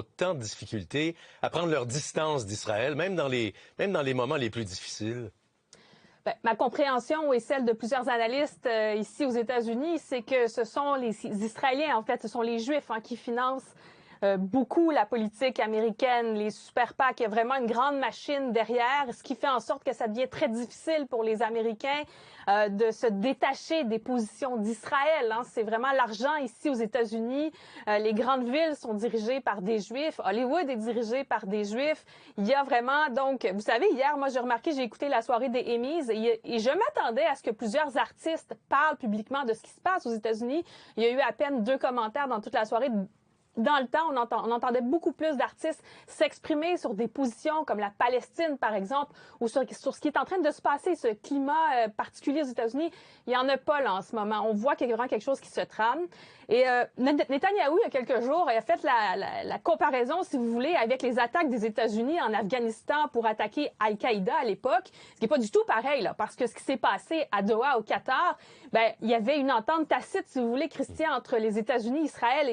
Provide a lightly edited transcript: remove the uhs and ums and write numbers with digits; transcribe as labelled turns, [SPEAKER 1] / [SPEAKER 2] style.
[SPEAKER 1] autant de difficultés à prendre leur distance d'Israël, même dans les moments les plus difficiles?
[SPEAKER 2] Bien, ma compréhension et celle de plusieurs analystes ici aux États-Unis, c'est que ce sont les Israéliens, en fait, ce sont les Juifs qui financent beaucoup la politique américaine, les super PAC. Il y a vraiment une grande machine derrière, ce qui fait en sorte que ça devient très difficile pour les Américains de se détacher des positions d'Israël. C'est vraiment l'argent ici aux États-Unis. Les grandes villes sont dirigées par des Juifs. Hollywood est dirigé par des Juifs. Il y a vraiment, donc, vous savez, hier, moi, j'ai remarqué, j'ai écouté la soirée des Emmys et je m'attendais à ce que plusieurs artistes parlent publiquement de ce qui se passe aux États-Unis. Il y a eu à peine 2 commentaires dans toute la soirée. Dans le temps, on entendait beaucoup plus d'artistes s'exprimer sur des positions comme la Palestine, par exemple, ou sur ce qui est en train de se passer, ce climat particulier aux États-Unis. Il n'y en a pas là en ce moment. On voit qu'il y a vraiment quelque chose qui se trame. Et Netanyahou, il y a quelques jours, a fait la comparaison, si vous voulez, avec les attaques des États-Unis en Afghanistan pour attaquer Al-Qaïda à l'époque, ce qui n'est pas du tout pareil, là, parce que ce qui s'est passé à Doha, au Qatar, ben, il y avait une entente tacite, si vous voulez, Christian, entre les États-Unis, Israël